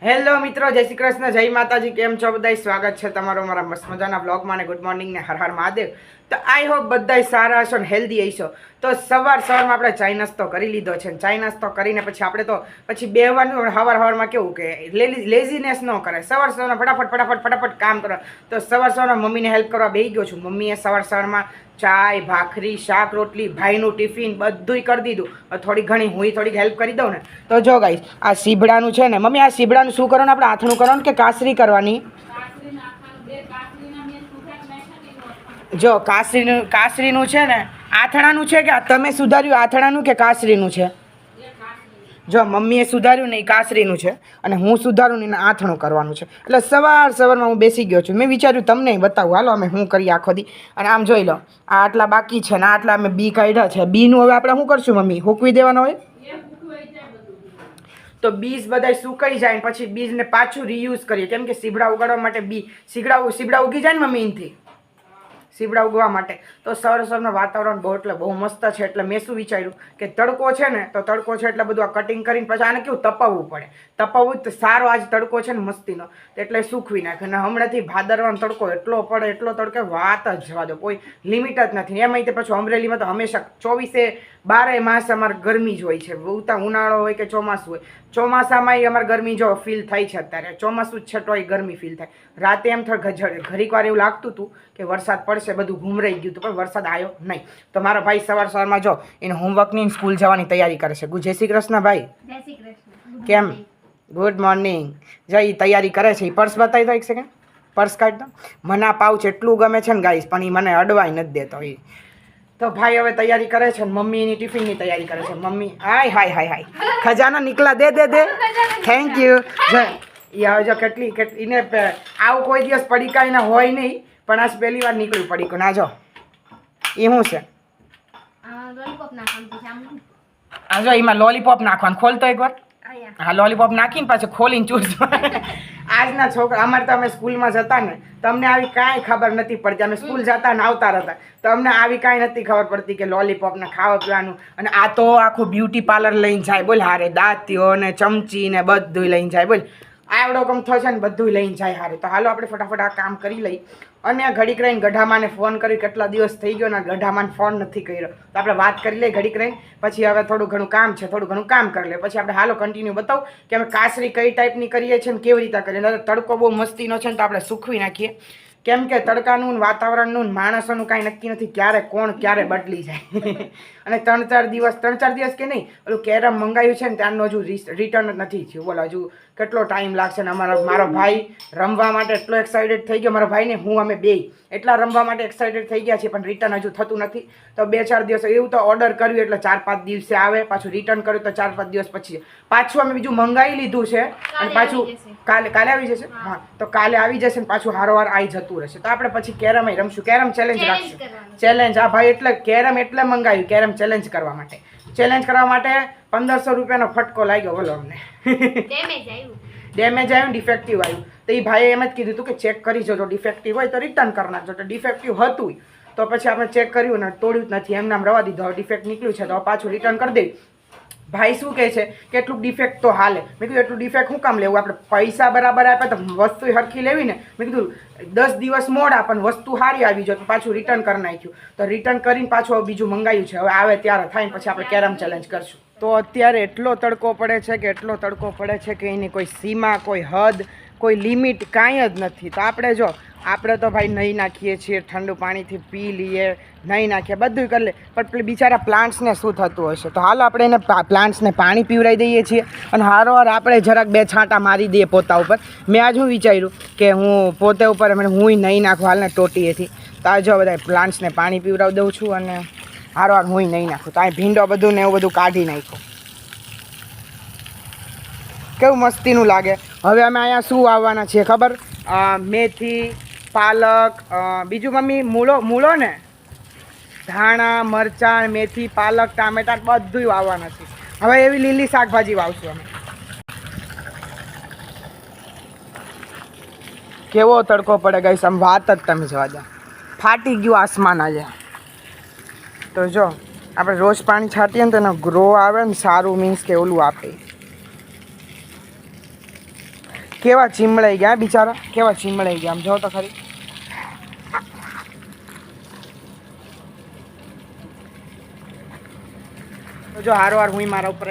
Hello મિત્રો, જય શ્રી કૃષ્ણ, જય માતાજી. કેમ છો બધા? સ્વાગત છે તમારો મારા મસ્ત મજાના બ્લોગમાં ને ગુડ મોર્નિંગ ને હર હર મહાદેવ. તો આઈ હોપ બધા સારા હશો ને હેલ્ધી હશો. તો સવારમાં આપણે ચાય નાસ્તો કરી લીધો છે. ચાય નાસ્તો કરીને પછી આપણે તો પછી બેહવાનું. સવારમાં કેવું કે લેઝીનેસ ન કરે. સવારમાં ફટાફટ કામ કરો. તો સવારમાં મમ્મીને હેલ્પ કરવા બેસી ગયો છું. મમ્મીએ સવારમાં ચાય, ભાખરી, શાક, રોટલી, ભાઈનું ટિફિન બધુંય કરી દીધું. થોડી ઘણી હું થોડીક હેલ્પ કરી દઉં ને. તો જો ગાઈસ, આ સીભડાનું છે ને મમ્મી, આ સીભડાનું શું કરવાનું? આપણે આથણું કરવાનું કે કાસરી કરવાની? જો કાસરીનું છે ને આથણાનું છે કે તમે સુધાર્યું? આથણાનું કે કાસરીનું છે? જો મમ્મીએ સુધાર્યું ને એ કાસરીનું છે અને હું સુધારું ને આથણું કરવાનું છે. એટલે સવારમાં હું બેસી ગયો છું. મેં વિચાર્યું તમને બતાવું. હાલો અમે શું કરીએ આખો દી. અને આમ જોઈ લો, આ આટલા બાકી છે ને આટલા અમે બી કાઢ્યા છે. બીનું હવે આપણે શું કરશું મમ્મી? હૂકવી દેવાનો હોય તો બીજ બધા સુકાઈ જાય પછી બીજને પાછું રીયુઝ કરીએ. કેમ કે સીબડા ઉગાડવા માટે સીબડા ઉગી જાય ને મમ્મી એનથી સીબડા ઉગવા માટે. તો સવારનું વાતાવરણ બહુ મસ્ત છે. એટલે મેં શું વિચાર્યું કે તડકો છે ને, તો તડકો છે એટલે બધું આ કટિંગ કરીને પછી આને કેવું તપાવવું પડે. તપાવવું તો સારો આજ તડકો છે ને મસ્તીનો, એટલે સૂકવી નાખે. અને હમણાંથી ભાદરવાનો તડકો એટલો પડે, એટલો તડકે વાત જ જવા દો, કોઈ લિમિટ જ નથી. એમાંય તે પછી અમરેલીમાં તો હંમેશા 24/12 માસ અમારે ગરમી જ હોય છે. ઉનાળો હોય કે ચોમાસું હોય. ચોમાસામાં અમારે ગરમી જો ફીલ થાય છે. અત્યારે ચોમાસું જ છે તોય ગરમી ફીલ થાય. રાતે એમ ઘડીક વાર એવું લાગતું હતું કે વરસાદ પડશે, બધું ઘૂમરાઈ ગયું હતું, પણ વરસાદ આવ્યો નહીં. તો મારો ભાઈ સવારમાં જો એને હોમવર્કની સ્કૂલ જવાની તૈયારી કરે છે. જય શ્રી કૃષ્ણ ભાઈ. જય શ્રી કૃષ્ણ. કેમ? Good morning. જો એ તૈયારી કરે છે. એ પર્સ બતાવી દો એક સેકન્ડ. પર્સ કાઢ દો. મને આ પાઉચ એટલું ગમે છે ને ગાઈસ, પણ એ મને અડવાય નથી દેતો. એ તો ભાઈ હવે તૈયારી કરે છે. મમ્મી એની ટિફિનની તૈયારી કરે છે. મમ્મી હાય ખજાના નીકળા દે. Thank you. એ હવે જો કેટલી એને આવું કોઈ દિવસ પડીકા એના હોય નહીં, પણ આજ પહેલી વાર નીકળ્યું પડીકું. ના જો એ શું છે? હા જો એમાં લોલીપોપ નાખવાનું. ખોલતો એકવાર. હા, લોલીપોપ નાખીને પાછું ખોલીને ચૂસ. આજના છોકરા અમારે તો અમે સ્કૂલમાં જતા ને, તો અમને આવી કાંઈ ખબર નથી પડતી. અમે સ્કૂલ જતા ને આવતા રહેતા, તો અમને આવી કાંઈ નથી ખબર પડતી કે લોલીપોપને ખાવા પીવાનું. અને આ તો આખું બ્યુટી પાર્લર લઈને જાય બોલ. હારે દાંતીઓ ને ચમચી ને બધું લઈને જાય બોલ. આવડો કમથો છે ને બધું લઈને જાય હારે. તો હાલો આપણે ફટાફટ આ કામ કરી લઈ. અને ઘડીક રહીને ગઢામાને ફોન કર્યો. કેટલા દિવસ થઈ ગયો ને ગઢામાને ફોન નથી કર્યો. તો આપણે વાત કરી લઈએ ઘડીક રહીને. પછી હવે થોડું ઘણું કામ છે, થોડું ઘણું કામ કરી લે. પછી આપણે હાલો કન્ટિન્યુ બતાવું કે અમે કાસરી કઈ ટાઈપની કરીએ છીએ ને કેવી રીતે કરીએ. તડકો બહુ મસ્તીનો છે ને, તો આપણે સૂકવી નાખીએ. કેમ કે તડકાનું વાતાવરણનું માણસોનું કાંઈ નક્કી નથી, ક્યારે કોણ ક્યારે બદલી જાય. અને 3-4 દિવસ કે નહીં, ઓલું કેરમ મંગાવ્યું છે ને ત્યારનું હજુ રિટર્ન નથી થયું. બોલો હજુ કેટલો ટાઈમ લાગશે. ને મારો ભાઈ રમવા માટે એટલો એક્સાઇટેડ થઈ ગયો. મારા ભાઈને હું અમે બે એટલા રમવા માટે એક્સાઇટેડ થઈ ગયા છીએ, પણ રિટર્ન હજુ થતું નથી. તો 2-4 દિવસ એવું તો ઓર્ડર કર્યું એટલે 4-5 દિવસે આવે. પાછું રિટર્ન કર્યું તો 4-5 દિવસ પછી પાછું અમે બીજું મંગાવી લીધું છે. અને પાછું કાલે આવી જશે. હા, તો કાલે આવી જશે ને પાછું હારોવાર આવી જતું રહેશે. તો આપણે પછી કેરમ રમશું. કેરમ ચેલેન્જ રાખશું. ચેલેન્જ. હા ભાઈ, એટલે કેરમ એટલે મંગાવ્યું કેરમ ચેલેન્જ કરવા માટે. 1500 રૂપિયાનો ફટકો લાગ્યો બોલો અમને. ડેમેજ આવ્યું, ડિફેક્ટિવ આવ્યું. તો એ ભાઈએ એમ જ કીધું હતું કે ચેક કરી જો ડિફેક્ટિવ હોય તો રિટર્ન કરી નાખજો. તો ડિફેક્ટિવ હતું તો પછી આપણે ચેક કર્યું ને તોડ્યું જ નથી, એમને આમ રવા દીધું. હવે ડિફેક્ટ નીકળ્યું છે તો પાછું રિટર્ન કરી દઈ. ભાઈ શું કહે છે કે એટલું ડિફેક્ટ તો હાલે. મેં કીધું એટલું ડિફેક્ટ શું કામ લેવું? આપણે પૈસા બરાબર આપ્યા તો વસ્તુ હરખી લેવી ને. મેં કીધું 10 દિવસ મોડા પણ વસ્તુ સારી આવી જાય તો પાછું રિટર્ન કરી નાખ્યું. તો રિટર્ન કરીને પાછું બીજું મંગાવ્યું છે. હવે આવે ત્યારે થાય ને પછી આપણે કેરમ ચેલેન્જ કરશું. તો અત્યારે એટલો તડકો પડે છે કે એની કોઈ સીમા, કોઈ હદ, કોઈ લિમિટ કાંઈ જ નથી. તો આપણે તો ભાઈ નહીં નાખીએ છીએ, ઠંડુ પાણીથી પી લઈએ, નહીં નાખીએ, બધું કરી લે. પણ બિચારા પ્લાન્ટ્સને શું થતું હશે? તો હાલો આપણે એને પ્લાન્ટ્સને પાણી પીવડાવી દઈએ છીએ. અને હારોવાર આપણે જરાક 2 છાંટા મારી દઈએ પોતા ઉપર. મેં આજ હું વિચાર્યું કે હું પોતે ઉપર હું નહીં નાખું હાલને ટોટીએથી. તો આ જો બધા પ્લાન્ટ્સને પાણી પીવડાવી દઉં છું અને હારોવાર હું નહીં નાખું. તો આ ભીંડો બધું ને એવું બધું કાઢી નાખ્યું. કેવું મસ્તીનું લાગે. હવે અમે અહીંયા શું વાવવાના છીએ ખબર? મેથી, પાલક, બીજું મમ્મી મૂળો ને ધાણા, મરચાં, મેથી, પાલક, ટામેટા બધું વાવવાના છે. હવે એવી લીલી શાકભાજી વાવશું અમે. કેવો તડકો પડે ગઈ, આમ વાત જ તમે જવા દો. ફાટી ગયું આસમાન આજે. તો જો આપણે રોજ પાણી છાંટીએ ને તો એનો ગ્રો આવે ને સારું, મીન્સ કે ઓલું આપે. કેવા ચીમળાઈ ગયા બિચારા, કેવા ચીમળાઈ ગયા, આમ જો તો ખરી. જો હારો હાર હું મારા ઉપર.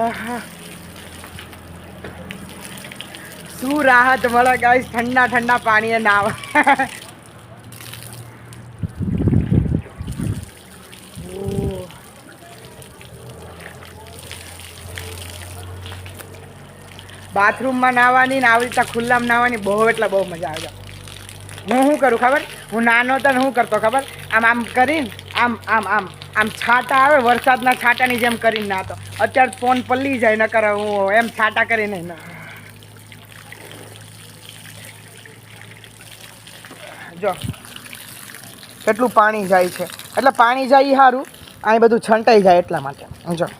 ઓહો શું રાહત મળે ગાઈસ ઠંડા ઠંડા પાણીએ નાવા. બાથરૂમમાં નાહવાની ને આવી રીતે ખુલ્લામાં નાહવાની બહુ એટલે બહુ મજા આવે. હું શું કરું ખબર, હું નાનો હતો ને શું કરતો ખબર, આમ આમ કરીને આમ આમ આમ આમ છાંટા આવે વરસાદના છાંટાની જેમ કરીને નાહતો. અત્યારે ફોન પલ્લી જાય ન કરે હું એમ છાંટા કરીને ના. જો કેટલું પાણી જાય છે, એટલે પાણી જાય સારું, અહીં બધું છંટાઈ જાય એટલા માટે. જો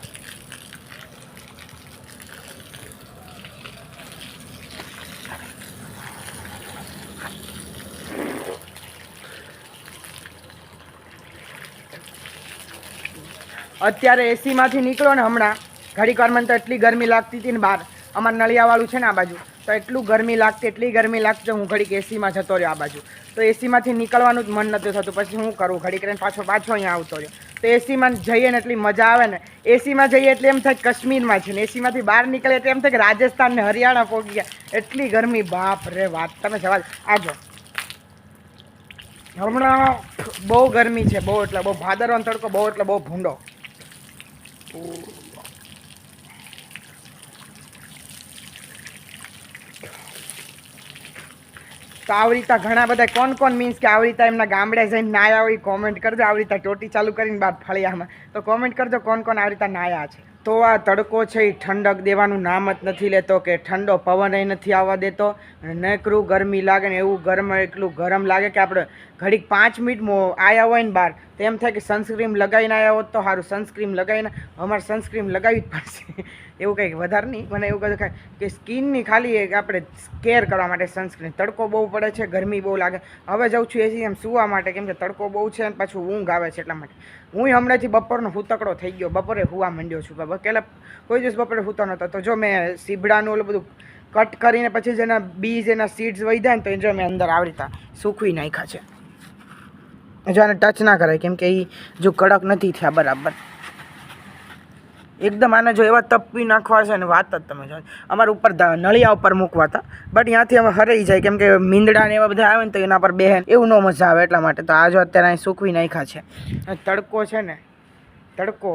અત્યારે એસીમાંથી નીકળો ને હમણાં ઘડીક વારમાં તો એટલી ગરમી લાગતી હતી ને બહાર, અમારે નળિયાવાળું છે ને આ બાજુ, તો એટલું ગરમી લાગતી, એટલી ગરમી લાગતી, હું ઘડીક એસીમાં જતો રહ્યો આ બાજુ. તો એસીમાંથી નીકળવાનું જ મન નહોતું થતું. પછી શું કરું, ઘડીક રહીને પાછો અહીંયા આવતો રહ્યો. તો એસીમાં જઈએ ને એટલી મજા આવે ને, એસીમાં જઈએ એટલે એમ થાય કાશ્મીરમાં છે ને, એસીમાંથી બહાર નીકળે એટલે એમ થાય કે રાજસ્થાન ને હરિયાણા પહોંચી ગયા. એટલી ગરમી, બાપ રે વાત, તમે જવા આજો. હમણાં બહુ ગરમી છે, બહુ એટલે બહુ, ભાદરવાનો તડકો બહુ એટલે બહુ ભૂંડો. તો આવી રીતે ઘણા બધા કોણ મીન્સ કે આવી રીતે એમના ગામડે જઈને નાયા હોય કોમેન્ટ કરજો. આવી રીતે ટોટી ચાલુ કરીને બહાર ફળિયામાં તો કોમેન્ટ કરજો કોણ આવી રીતે નાયા છે. તો આ તડકો છે એ ઠંડક દેવાનું નામ જ નથી લેતો, કે ઠંડો પવન નથી આવવા દેતો, નકરું ગરમી લાગે ને એવું એટલું ગરમ લાગે કે આપણે ઘડીક 5 મિનિટ આવ્યા હોય ને બહાર તો એમ થાય કે સનસ્ક્રીમ લગાવીને આવ્યા હોત તો સારું. સનસ્ક્રીમ લગાવીને અમારે સનસ્ક્રીમ લગાવવી જ પડશે. એવું કંઈક વધારે નહીં, મને એવું કહે કે સ્કિનની ખાલી આપણે કેર કરવા માટે સનસ્ક્રીન. તડકો બહુ પડે છે, ગરમી બહુ લાગે. હવે જાઉં છું એસી એમ સૂવા માટે, કેમ કે તડકો બહુ છે અને પાછું ઊંઘ આવે છે એટલા માટે. હું હમણાંથી બપોરનો હુતકડો થઈ ગયો, બપોરે હુવા માંડ્યો છું. પહેલાં કોઈ દિવસ બપોરે હુતો નહોતો. તો જો મેં સીબડાનું ઓલું બધું કટ કરીને પછી જેના બીજ એના સીડ્સ વધ્યા ને તો એ જો મેં અંદર આવી રીતે સૂકવી નાખ્યા છે. જો આને ટચ ના કરાય કેમ કે એ જો કડક નથી થયા બરાબર. એકદમ આને જો એવા તપવી નાખવા છે ને વાત જ તમે જો. અમારા ઉપર નળિયા ઉપર મૂકવા હતા, બટ ત્યાંથી અમે હરાઈ જાય કેમ કે મીંદડા ને એવા બધા આવે ને તો એના પર બેહે એવું ન મજા આવે એટલા માટે. તો આ જો અત્યારે અહીં સૂકવી નાખ્યા છે. તડકો છે ને, તડકો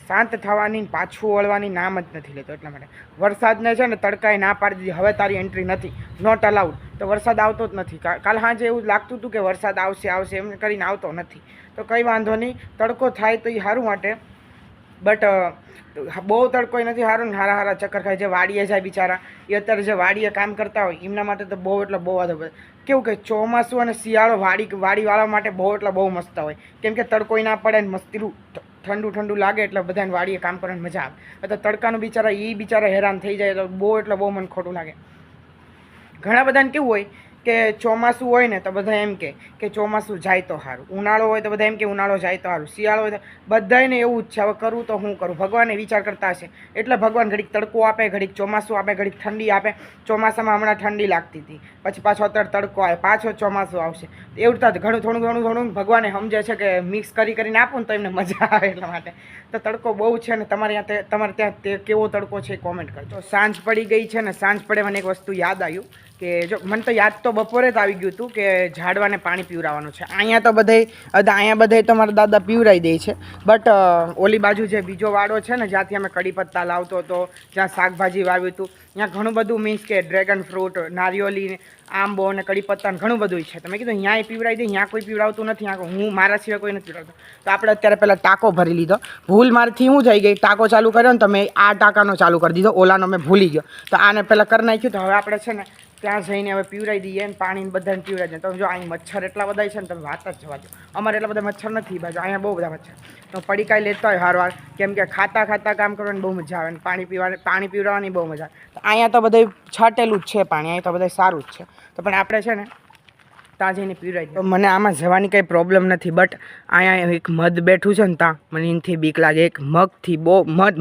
શાંત થવાની પાછું વળવાની નામ જ નથી લેતો એટલા માટે. વરસાદને છે ને તડકાએ ના પાડી દીધી, હવે તારી એન્ટ્રી નથી, નોટ અલાઉડ. તો વરસાદ આવતો જ નથી. કાલ સાંજે એવું લાગતું હતું કે વરસાદ આવશે એમ કરીને આવતો નથી. તો કંઈ વાંધો નહીં, તડકો થાય તો એ સારું માટે. બટ બહુ તડકો નથી સારું ને, હારા ચક્કર ખાય. જે વાડીએ જાય બિચારા, એ અત્યારે જે વાડીએ કામ કરતા હોય એમના માટે તો બહુ એટલે બહુ વધુ. કેવું કે ચોમાસું અને શિયાળો વાડીવાળા માટે બહુ એટલે બહુ મસ્ત હોય, કેમ કે તડકો ના પડે ને મસ્તીરું ઠંડુ લાગે એટલે બધાને વાડીએ કામ કરવાની મજા આવે. તો તડકાનું બિચારા હેરાન થઈ જાય તો બહુ એટલે બહુ મને ખોટું લાગે. ઘણા બધાને કેવું હોય કે ચોમાસું હોય ને તો બધા એમ કે ચોમાસું જાય તો સારું, ઉનાળો હોય તો બધા એમ કે ઉનાળો જાય તો સારું, શિયાળો હોય તો બધાને એવું જ છે. હવે કરું તો શું કરું, ભગવાને વિચાર કરતા હશે એટલે ભગવાન ઘડીક તડકો આપે, ઘડીક ચોમાસું આપે, ઘડીક ઠંડી આપે. ચોમાસામાં હમણાં ઠંડી લાગતી હતી, પછી પાછો અત્યારે તડકો આવે, પાછો ચોમાસું આવશે. એવું થાય ઘણું થોડું ભગવાને સમજે છે કે મિક્સ કરીને આપું ને તો એમને મજા આવે એટલા માટે. તો તડકો બહુ છે ને તમારે ત્યાં તે કેવો તડકો છે કોમેન્ટ કરજો. સાંજ પડી ગઈ છે ને, સાંજ પડે મને એક વસ્તુ યાદ આવ્યું કે જો મને તો યાદ તો બપોરે જ આવી ગયું હતું કે ઝાડવાને પાણી પીવડાવવાનું છે. અહીંયા તો બધે તો મારા દાદા પીવડાવી દે છે, બટ ઓલી બાજુ જે બીજો વાડો છે ને જ્યાંથી અમે કડી પત્તા લાવતો હતો, જ્યાં શાકભાજી વાવ્યું હતું, ત્યાં ઘણું બધું મીન્સ કે ડ્રેગન ફ્રૂટ, નારિયેળી, આંબો અને કડી પત્તા ઘણું બધું છે. તો મેં કીધું અહીંયા પીવડાવી દે, અહીંયા કોઈ પીવડાવતું નથી, હું મારા સિવાય કોઈ નથી પીવડાવતું. તો આપણે અત્યારે પહેલાં ટાંકો ભરી લીધો. ભૂલ મારથી હું થઈ ગઈ, ટાંકો ચાલુ કર્યો ને તો મેં આ ટાંકાનો ચાલુ કરી દીધો, ઓલાનો મેં ભૂલી ગયો. તો આને પહેલાં કરી નાખ્યું. તો હવે આપણે છે ને ત્યાં જઈને હવે પીવડાવી દઈએ ને પાણીને બધાને પીવડાવી દઈએ. તમે જો અહીં મચ્છર એટલા બધા છે ને તમે વાત જ જવા દો. અમારે એટલા બધા મચ્છર નથી બાજુ, અહીંયા બહુ બધા મચ્છર. તો પડીકાઈ લેતા હોય હારવાર, કેમ કે ખાતા કામ કરવાની બહુ મજા આવે ને પાણી પીવડાવવાની બહુ મજા આવે. તો અહીંયા તો બધે છાંટેલું જ છે પાણી, અહીંયા તો બધે સારું જ છે. તો પણ આપણે છે ને ત્યાં જઈને પીવડાવી દે. મને આમાં જવાની કંઈ પ્રોબ્લેમ નથી, બટ અહીંયા એક મધ બેઠું છે ને ત્યાં મને એનાથી બીક લાગે. એક મગથી બહુ મગ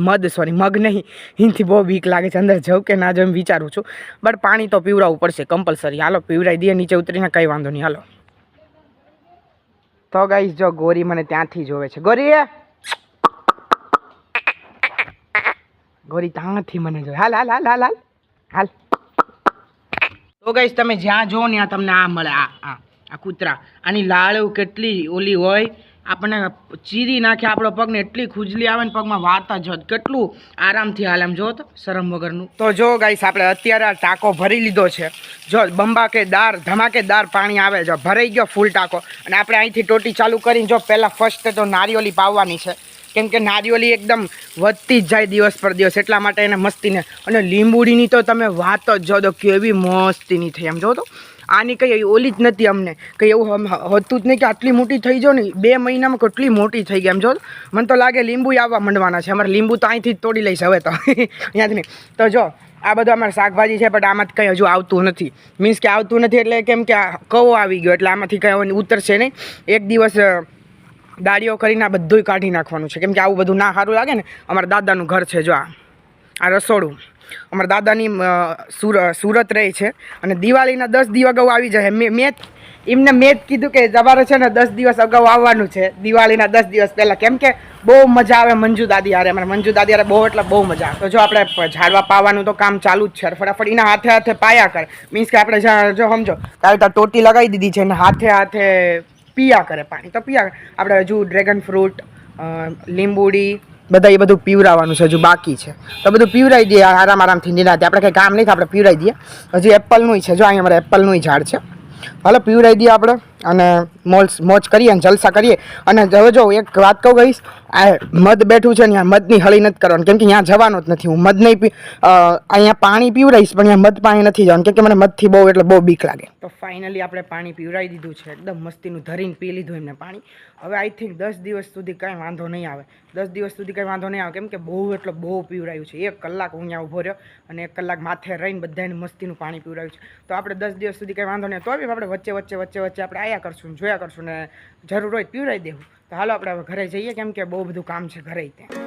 નહીં, એનાથી બહુ બીક લાગે છે. અંદર જવું કે ના જવું એમ વિચારું છું, બટ પાણી તો પીવડાવવું પડશે કમ્પલસરી. હાલો પીવડાવી દઈએ, નીચે ઉતરીને કંઈ વાંધો નહીં. હાલો તો ગાઈસ જો ગોરી મને ત્યાંથી જોવે છે. ગોરી ત્યાંથી મને જોવે. હાલ હાલ હાલ હાલ હાલ હાલ. તો ગાઈસ તમે જ્યાં જો ને ત્યાં તમને આ મળે, આ કૂતરા. આની લાળ કેટલી ઓલી હોય, આપણને ચીરી નાખે આપણો પગને, એટલી ખુજલી આવે ને પગમાં, વાત જ કેટલું આરામથી હાલ. એમ જો તો શરમ વગરનું. તો જો ગાઈસ આપણે અત્યારે આ ટાંકો ભરી લીધો છે. જો ધમાકેદાર પાણી આવે, જો ભરાઈ ગયો ફૂલ ટાંકો. અને આપણે અહીંથી ટોટી ચાલુ કરીને જો પહેલાં ફર્સ્ટ તો નારિયોલી પાવવાની છે, કેમ કે નારિયોલી એકદમ વધતી જ જાય દિવસ પર દિવસ, એટલા માટે એને મસ્તીને. અને લીંબુડીની તો તમે વાત જ જો તો કેવી મસ્તીની થઈ. એમ જો તો આની કંઈ ઓલી જ નથી, અમને કંઈ એવું હોતું જ નહીં કે આટલી મોટી થઈ જાઓ ને. 2 મહિનામાં કેટલી મોટી થઈ ગઈ. એમ જો મને તો લાગે લીંબુ આવવા માંડવાના છે. અમારે લીંબુ તો અહીંથી જ તોડી લઈશ હવે તો અહીંયાથી નહીં. તો જો આ બધું અમારે શાકભાજી છે, બટ આમાંથી કંઈ હજુ આવતું નથી. મીન્સ કે આવતું નથી એટલે કેમ કે આ કવો આવી ગયો, એટલે આમાંથી કંઈ ઉતરશે નહીં. એક દિવસ દાડીઓ કરીને આ બધું કાઢી નાખવાનું છે, કેમ કે આવું બધું ના સારું લાગે ને. અમારા દાદાનું ઘર છે, જો આ રસોડું. અમારા દાદાની સુરત રહે છે, અને દિવાળીના 10 દિવસ અગાઉ આવી જાય. મેં જ કીધું કે તમારે છે ને 10 દિવસ અગાઉ આવવાનું છે, દિવાળીના 10 દિવસ પહેલાં, કેમ કે બહુ મજા આવે મંજુ દાદી હારે. અમારે મંજુ દાદી હારે બહુ એટલે બહુ મજા આવે. તો જો આપણે ઝાડવા પાવાનું તો કામ ચાલુ જ છે. ફટાફટ એના હાથે પાયા કરે. મીન્સ કે આપણે જો સમજો તારે ત્યાં ટોટી લગાવી દીધી છે, અને હાથે પીયા કરે પાણી. તો પીયા આપણે હજુ ડ્રેગન ફ્રૂટ, લીંબુડી બધા એ બધું પીવડાવવાનું છે, હજુ બાકી છે. તો બધું પીવડાવી દઈએ આરામથી નિરાતે. આપણે કંઈ કામ નહીં થાય, આપણે પીવડાવી દઈએ. હજી એપલનું છે, જો અહીંયા અમારે એપલનું ઝાડ છે. હાલો પીવડાવી દઈએ આપણે, અને મોજ કરીએ અને જલસા કરીએ. અને હવે જો એક વાત કહું ગઈશ, આ મધ બેઠું છે ને, ત્યાં મધની હળી નથી કરવાની, કેમ કે ત્યાં જવાનું જ નથી. હું મધ નહીં અહીંયા પાણી પીવડાવીશ, પણ અહીંયા મધ પાણી નથી જવાનું, કેમ કે મને મધથી બહુ બીક લાગે. તો ફાઇનલી આપણે પાણી પીવડાવી દીધું છે, એકદમ મસ્તીનું ધરીને પી લીધું એમને પાણી. હવે આઈ થિંક 10 દિવસ સુધી કાંઈ વાંધો નહીં આવે. 10 દિવસ સુધી કંઈ વાંધો નહીં આવે, કેમ કે બહુ પીવડાવ્યું છે. 1 કલાક હું અહીંયા ઊભો રહ્યો અને 1 કલાક માથે રહીને બધાને મસ્તીનું પાણી પીવડાવ્યું છે. તો આપણે 10 દિવસ સુધી કંઈ વાંધો નહીં. તો બી આપણે વચ્ચે આપણે આયા કરશું, જોયા કરશું, ને જરૂર હોય પીવડાવી દેવું. તો હાલો આપણે હવે ઘરે જઈએ, કેમ કે બહુ બધું કામ છે ઘરે ત્યાં.